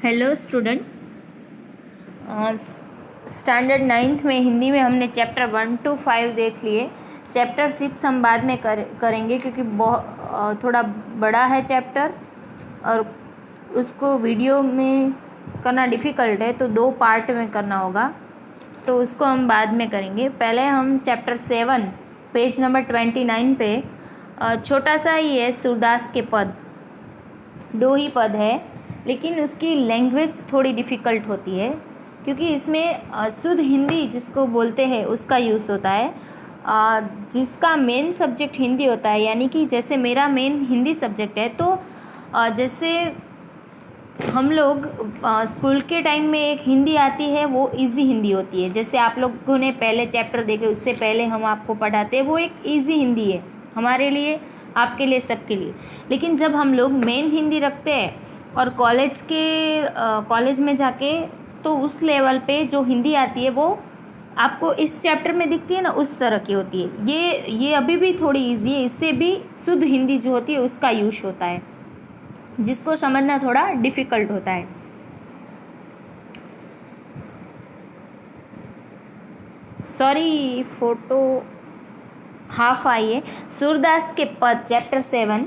Hello student, standard 9th में हिंदी में हमने चैप्टर 1 to 5 देख लिए। चैप्टर 6 हम बाद में करेंगे क्योंकि थोड़ा बड़ा है चैप्टर और उसको वीडियो में करना डिफ़िकल्ट है, तो 2 पार्ट में करना होगा, तो उसको हम बाद में करेंगे। पहले हम चैप्टर 7 पेज नंबर 29 पे छोटा सा ही है, सूरदास के पद 2 ही पद है, लेकिन उसकी लैंग्वेज थोड़ी डिफ़िकल्ट होती है क्योंकि इसमें शुद्ध हिंदी जिसको बोलते हैं उसका यूज़ होता है, जिसका मेन सब्जेक्ट हिंदी होता है। यानी कि जैसे मेरा मेन हिंदी सब्जेक्ट है, तो जैसे हम लोग स्कूल के टाइम में एक हिंदी आती है, वो इजी हिंदी होती है। जैसे आप लोगों ने पहले चैप्टर देखे, उससे पहले हम आपको पढ़ाते हैं, वो एक इजी हिंदी है हमारे लिए, आपके लिए, सबके लिए। लेकिन जब हम लोग मेन हिंदी रखते हैं और कॉलेज में जाके, तो उस लेवल पे जो हिंदी आती है वो आपको इस चैप्टर में दिखती है ना, उस तरह की होती है। ये अभी भी थोड़ी इजी है, इससे भी शुद्ध हिंदी जो होती है उसका यूज होता है, जिसको समझना थोड़ा डिफ़िकल्ट होता है। सॉरी, फोटो हाफ आई है। सूरदास के पद चैप्टर 7।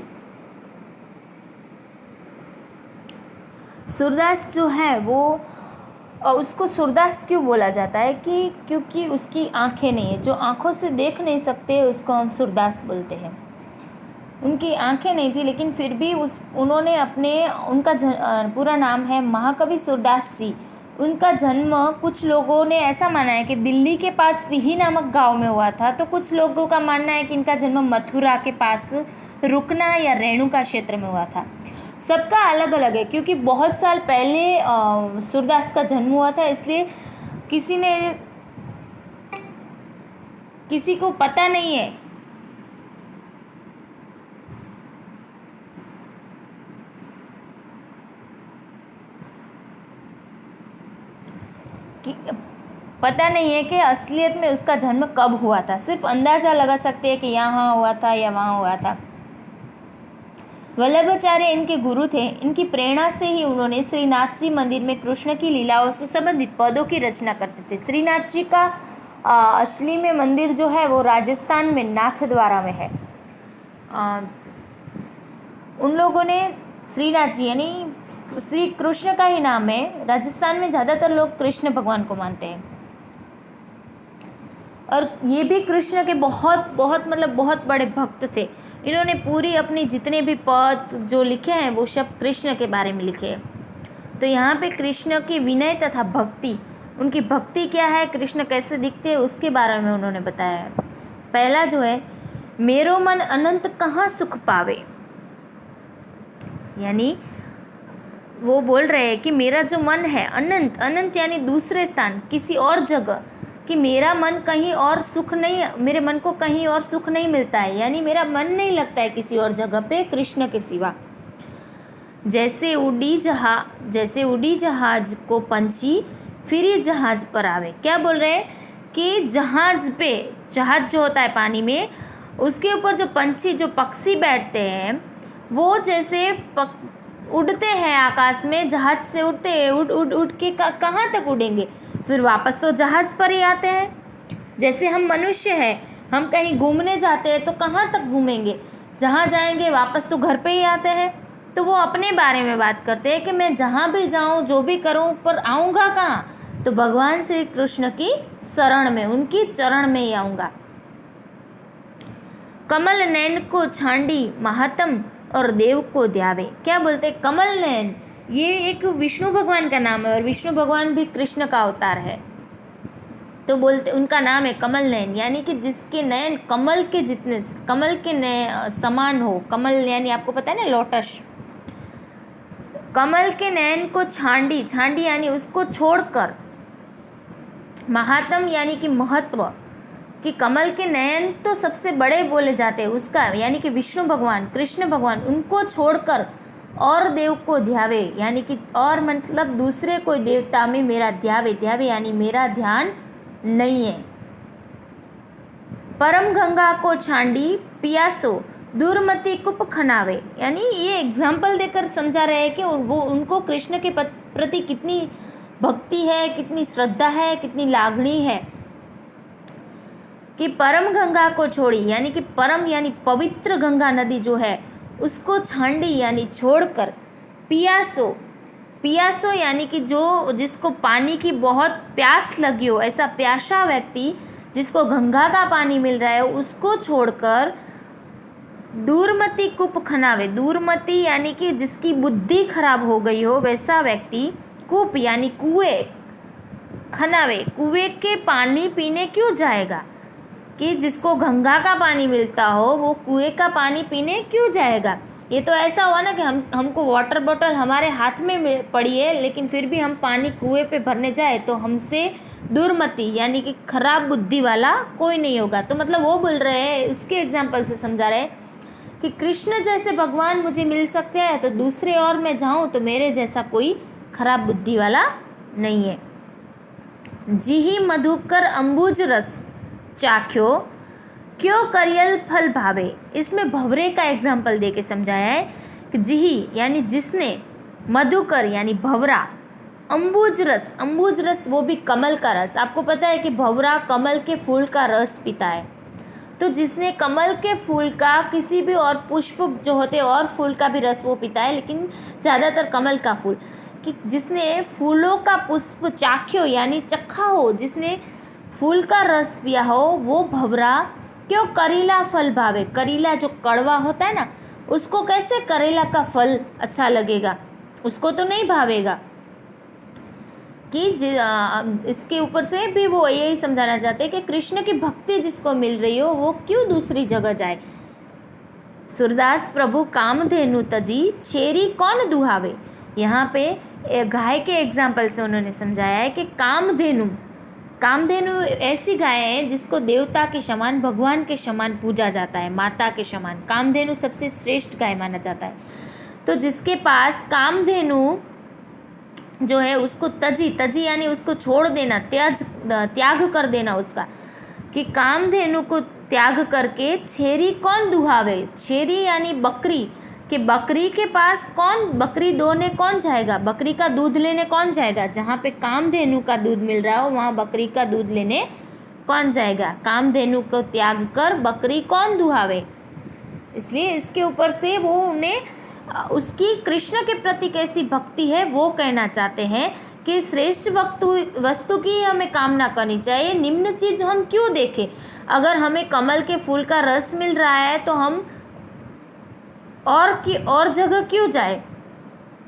सूरदास जो है वो, उसको सूरदास क्यों बोला जाता है कि क्योंकि उसकी आंखें नहीं है, जो आंखों से देख नहीं सकते उसको हम सूरदास बोलते हैं। उनकी आंखें नहीं थी, लेकिन फिर भी उन्होंने उनका पूरा नाम है महाकवि सूरदास जी। उनका जन्म कुछ लोगों ने ऐसा माना है कि दिल्ली के पास सिही नामक गांव में हुआ था, तो कुछ लोगों का मानना है कि इनका जन्म मथुरा के पास रुकना या रेणुका क्षेत्र में हुआ था। सबका अलग अलग है क्योंकि बहुत साल पहले सूरदास का जन्म हुआ था, इसलिए किसी को पता नहीं है कि असलियत में उसका जन्म कब हुआ था। सिर्फ अंदाज़ा लगा सकते हैं कि यहाँ हुआ था या वहाँ हुआ था। वल्लभाचार्य इनके गुरु थे। इनकी प्रेरणा से ही उन्होंने श्रीनाथ जी मंदिर में कृष्ण की लीलाओं से संबंधित पदों की रचना करते थे। श्रीनाथ जी का असली में मंदिर जो है वो राजस्थान में नाथद्वारा में है। उन लोगों ने श्रीनाथ जी यानी श्री कृष्ण का ही नाम है। राजस्थान में ज़्यादातर लोग कृष्ण भगवान को मानते हैं और ये भी कृष्ण के बहुत बड़े भक्त थे। इन्होंने पूरी अपनी जितने भी पद जो लिखे हैं वो सब कृष्ण के बारे में लिखे हैं। तो यहाँ पे कृष्ण की विनय तथा भक्ति, उनकी भक्ति क्या है, कृष्ण कैसे दिखते हैं, उसके बारे में उन्होंने बताया है। पहला जो है, मेरो मन अनंत कहाँ सुख पावे, यानी वो बोल रहे हैं कि मेरा जो मन है अनंत यानी दूसरे स्थान, किसी और जगह, कि मेरा मन कहीं और सुख नहीं, मेरे मन को कहीं और सुख नहीं मिलता है, यानी मेरा मन नहीं लगता है किसी और जगह पे कृष्ण के सिवा। जैसे उड़ी जहाज को पंछी फिर जहाज पर आवे। क्या बोल रहे हैं कि जहाज जो होता है पानी में, उसके ऊपर जो पंछी, जो पक्षी बैठते हैं, वो जैसे उड़ते हैं आकाश में, जहाज से उड़ते हैं, उड़ के कहाँ तक उड़ेंगे, फिर वापस तो जहाज पर ही आते हैं। जैसे हम मनुष्य हैं, हम कहीं घूमने जाते हैं तो कहाँ तक घूमेंगे, जहाँ जाएंगे वापस तो घर पे ही आते हैं। तो वो अपने बारे में बात करते हैं कि मैं जहाँ भी जाऊँ, जो भी करूँ, पर आऊँगा कहाँ, तो भगवान श्री कृष्ण की शरण में, उनकी चरण में ही आऊँगा। कमल नैन को छांडी महात्म और देव को ध्यावे। क्या बोलते हैं, कमल नैन, ये एक विष्णु भगवान का नाम है और विष्णु भगवान भी कृष्ण का अवतार है, तो बोलते उनका नाम है कमल नयन, यानी कि जिसके नयन कमल के समान हो। कमल यानी आपको पता है ना, लोटस। कमल के नयन को छांडी यानी उसको छोड़कर, महात्म यानी कि महत्व, कि कमल के नयन तो सबसे बड़े बोले जाते हैं उसका, यानी कि विष्णु भगवान, कृष्ण भगवान, उनको छोड़कर और देव को ध्यावे, यानी कि और मतलब दूसरे कोई देवता में मेरा ध्यावे यानी मेरा ध्यान नहीं है। परम गंगा को छांडी पियासो दूरमति कुप खनावे, यानी ये एग्जाम्पल देकर समझा रहे हैं कि वो उनको कृष्ण के प्रति कितनी भक्ति है, कितनी श्रद्धा है, कितनी लागणी है कि परम गंगा को छोड़ी, यानी कि परम यानी पवित्र गंगा नदी जो है उसको छांडी यानी छोड़कर पियासो, पियासो यानी कि जो जिसको पानी की बहुत प्यास लगी हो, ऐसा प्यासा व्यक्ति जिसको गंगा का पानी मिल रहा है उसको छोड़कर दूरमति कुप खनावे, दूरमति यानी कि जिसकी बुद्धि खराब हो गई हो वैसा व्यक्ति कूप यानी कुएं, खनावे कुएं के पानी पीने क्यों जाएगा, कि जिसको गंगा का पानी मिलता हो वो कुएं का पानी पीने क्यों जाएगा। ये तो ऐसा हुआ ना कि हमको वाटर बॉटल हमारे हाथ में पड़ी है लेकिन फिर भी हम पानी कुएं पे भरने जाए तो हमसे दूरमति यानी कि खराब बुद्धि वाला कोई नहीं होगा। तो मतलब वो बोल रहे हैं, इसके एग्जाम्पल से समझा रहे हैं कि कृष्ण जैसे भगवान मुझे मिल सकते हैं तो दूसरे और मैं जाऊं तो मेरे जैसा कोई खराब बुद्धि वाला नहीं है। जिही मधुकर अंबुज रस चाख्यो क्यों करियल फल भावे, इसमें भवरे का एग्जाम्पल दे के समझाया है कि जिही यानी जिसने, मधुकर यानी भवरा, अंबुज रस वो भी कमल का रस। आपको पता है कि भवरा कमल के फूल का रस पीता है, तो जिसने कमल के फूल का किसी भी और पुष्प जो होते और फूल का भी रस वो पीता है, लेकिन ज़्यादातर कमल का फूल, कि जिसने फूलों का पुष्प चाख्यो यानी चखा हो, जिसने फूल का रस पिया हो वो भवरा क्यों करीला फल भावे, करीला जो कड़वा होता है ना उसको कैसे करेला का फल अच्छा लगेगा, उसको तो नहीं भावेगा। कि इसके ऊपर से भी वो यही समझाना चाहते हैं कि कृष्ण की भक्ति जिसको मिल रही हो वो क्यों दूसरी जगह जाए। सूरदास प्रभु कामधेनु तजी छेरी कौन दुहावे, यहाँ पे गाय के एग्जाम्पल से उन्होंने समझाया है कि कामधेनु ऐसी गाय है जिसको देवता के समान, भगवान के समान पूजा जाता है, माता के समान। कामधेनु सबसे श्रेष्ठ गाय माना जाता है। तो जिसके पास कामधेनु जो है उसको तजी यानी उसको छोड़ देना, त्याग कर देना उसका, कि कामधेनु को त्याग करके छेरी कौन दुहावे, छेरी यानी बकरी, कि बकरी के पास कौन, बकरी दोने कौन जाएगा, बकरी का दूध लेने कौन जाएगा। जहाँ पे कामधेनु का दूध मिल रहा हो वहाँ बकरी का दूध लेने कौन जाएगा। कामधेनु को त्याग कर बकरी कौन दुहावे। इसलिए इसके ऊपर से वो उन्हें उसकी कृष्ण के प्रति कैसी भक्ति है वो कहना चाहते हैं कि श्रेष्ठ वस्तु की हमें कामना करनी चाहिए, निम्न चीज हम क्यों देखें। अगर हमें कमल के फूल का रस मिल रहा है तो हम और जगह क्यों जाए,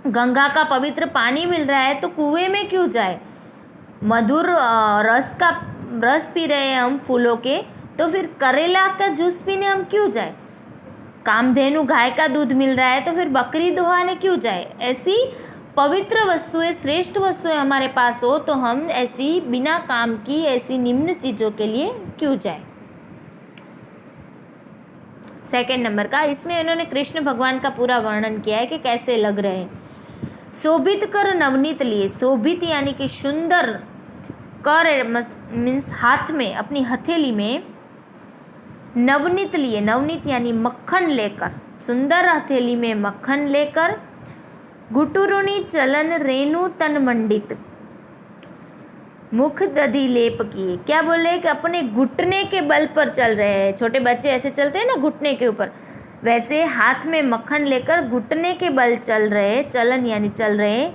गंगा का पवित्र पानी मिल रहा है तो कुएं में क्यों जाए, मधुर रस पी रहे हैं हम फूलों के तो फिर करेला का जूस पीने हम क्यों जाए, कामधेनु गाय का दूध मिल रहा है तो फिर बकरी दुहाने क्यों जाए। ऐसी पवित्र वस्तुएं, श्रेष्ठ वस्तुएं हमारे पास हो तो हम ऐसी बिना काम की ऐसी निम्न चीजों के लिए क्यों जाए। सेकंड नंबर का, इसमें इन्होंने कृष्ण भगवान का पूरा वर्णन किया है कि कैसे लग रहे हैं। शोभित कर नवनीत लिए, शोभित यानी कि सुंदर, कर मीन्स हाथ में, अपनी हथेली में, नवनीत लिए, नवनीत यानी मक्खन लेकर, सुंदर हथेली में मक्खन लेकर, गुटुरुनी चलन रेणु तन मंडित, मुख दधि लेप किए। क्या बोल रहे हैं कि अपने घुटने के बल पर चल रहे हैं। छोटे बच्चे ऐसे चलते हैं ना घुटने के ऊपर, वैसे हाथ में मक्खन लेकर घुटने के बल चल रहे, चलन यानी चल रहे।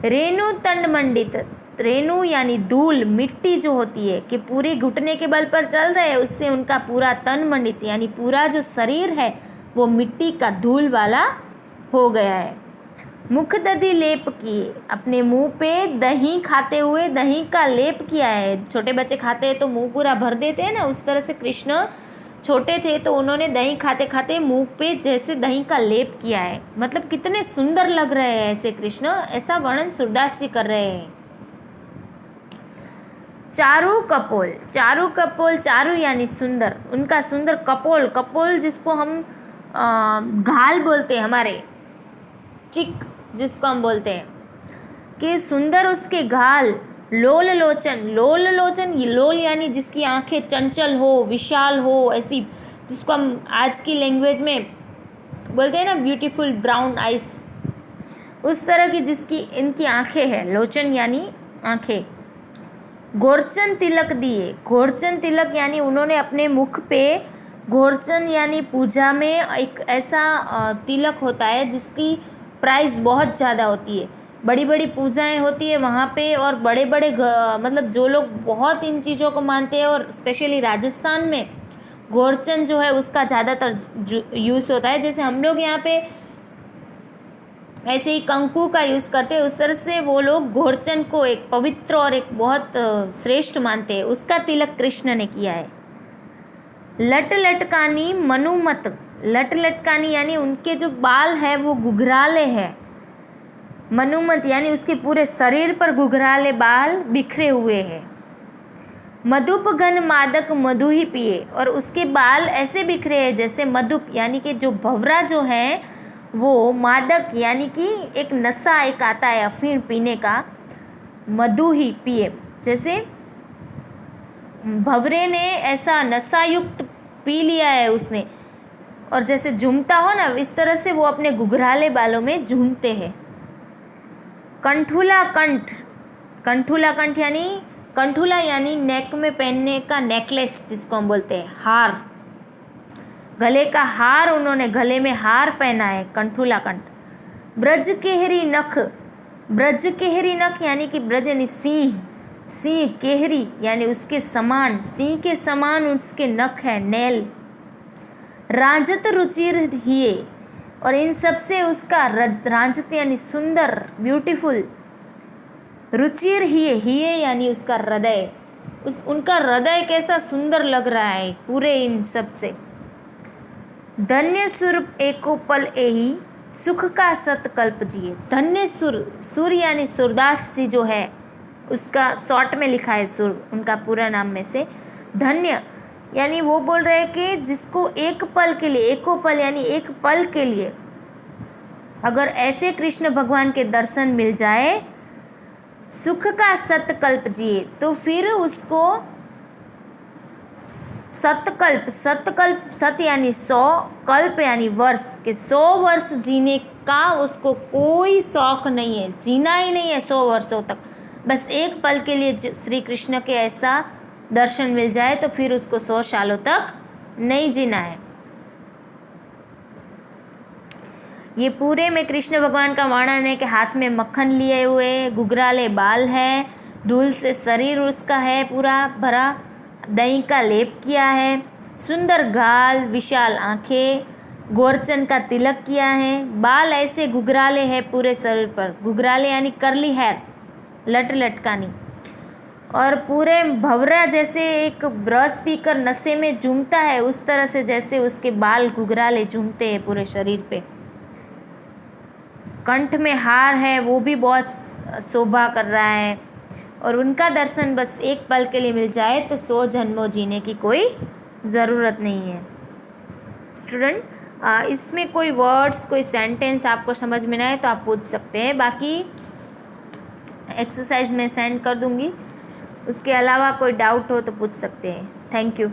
रेणु तन मंडित, रेणु यानी धूल, मिट्टी जो होती है कि पूरे घुटने के बल पर चल रहे हैं, उससे उनका पूरा तन मंडित यानी पूरा जो शरीर है वो मिट्टी का धूल वाला हो गया है। मुख दधि लेप किए, अपने मुंह पे दही खाते हुए दही का लेप किया है। छोटे बच्चे खाते हैं तो मुंह पूरा भर देते हैं ना, उस तरह से कृष्ण छोटे थे तो उन्होंने दही खाते खाते मुंह पे जैसे दही का लेप किया है। मतलब कितने सुंदर लग रहे हैं ऐसे कृष्ण, ऐसा वर्णन सूरदास जी कर रहे हैं। चारु कपोल, चारु कपोल, चारु यानी सुंदर, उनका सुंदर कपोल, कपोल जिसको हम घाल बोलते हैं, हमारे चिक जिसको हम बोलते हैं कि सुंदर उसके घाल। लोल लोचन, लोल लोचन, लोल यानी जिसकी आंखें चंचल हो, विशाल हो, ऐसी जिसको हम आज की लैंग्वेज में बोलते हैं ना ब्यूटीफुल ब्राउन आइज, उस तरह की जिसकी इनकी आंखें हैं, लोचन यानी आंखें। घोरचन तिलक दिए, घोरचन तिलक यानी उन्होंने अपने मुख पे, घोरचन यानी पूजा में एक ऐसा तिलक होता है जिसकी प्राइस बहुत ज़्यादा होती है, बड़ी बड़ी पूजाएं होती है वहाँ पे, और बड़े बड़े मतलब जो लोग बहुत इन चीज़ों को मानते हैं, और स्पेशली राजस्थान में घोरचन जो है उसका ज़्यादातर यूज़ होता है। जैसे हम लोग यहाँ पे ऐसे ही कंकु का यूज़ करते हैं, उस तरह से वो लोग घोरचन को एक पवित्र और एक बहुत श्रेष्ठ मानते हैं। उसका तिलक कृष्ण ने किया है। लट लटकानी मनुमत, लट लटकानी यानी उनके जो बाल है वो घुघराले हैं। मनुमत यानी उसके पूरे शरीर पर घुघराले बाल बिखरे हुए हैं। मधुप घन मादक मधु ही पिए, और उसके बाल ऐसे बिखरे हैं जैसे मधुप यानी कि जो भंवरा जो है वो मादक यानी कि एक नशा एक आता है अफीम पीने का, मधु ही पिए, जैसे भंवरे ने ऐसा नशा युक्त पी लिया है उसने, और जैसे झूमता हो ना इस तरह से वो अपने घुघराले बालों में झूमते हैं। कंठुला कंठ, कंठुला कंठ यानी कंठुला यानी नेक में पहनने का नेकलेस जिसको हम बोलते हैं, हार, गले का हार, उन्होंने गले में हार पहना है, कंठुला कंठ। ब्रज केहरी नख, ब्रज केहरी नख यानी कि ब्रज यानी सिंह, सिंह केहरी यानी उसके समान, सिंह के समान उसके नख है, नेल। राजत रुचिर हिये, और इन सब से उसका राजत यानी सुंदर ब्यूटीफुल, रुचिर हिये यानी उसका हृदय, उनका हृदय कैसा सुंदर लग रहा है पूरे इन सब से। धन्य सुर एको पल एही, सुख का सतकल्प जिए। धन्य सुर, सुर यानी सूरदास जी जो है उसका शॉर्ट में लिखा है सुर, उनका पूरा नाम में से। धन्य यानी वो बोल रहे हैं कि जिसको एक पल के लिए, एको पल यानी एक पल के लिए अगर ऐसे कृष्ण भगवान के दर्शन मिल जाए, सुख का सतकल्प जिए, तो फिर उसको सतकल्प, सतकल्प सत यानी 100, कल्प यानी वर्ष, के 100 वर्ष जीने का उसको कोई शौक नहीं है, जीना ही नहीं है 100 वर्षों तक। बस एक पल के लिए श्री कृष्ण के ऐसा दर्शन मिल जाए तो फिर उसको 100 सालों तक नहीं जीना है। ये पूरे में कृष्ण भगवान का वर्णन है कि हाथ में मक्खन लिए हुए, घुघराले बाल है, धूल से शरीर उसका है पूरा भरा, दही का लेप किया है, सुंदर गाल, विशाल आंखें, गोरचन का तिलक किया है, बाल ऐसे घुघराले हैं पूरे शरीर पर, घुघराले यानी करली हेयर, लट लटकानी, और पूरे भंवरा जैसे एक ब्रश पीकर नशे में झूमता है उस तरह से जैसे उसके बाल घुघराले झूमते हैं पूरे शरीर पे। कंठ में हार है, वो भी बहुत शोभा कर रहा है, और उनका दर्शन बस एक पल के लिए मिल जाए तो 100 जन्मों जीने की कोई ज़रूरत नहीं है। स्टूडेंट, इसमें कोई वर्ड्स, कोई सेंटेंस आपको समझ में ना आए तो आप पूछ सकते हैं, बाकी एक्सरसाइज में सेंड कर दूंगी। उसके अलावा कोई डाउट हो तो पूछ सकते हैं। Thank you.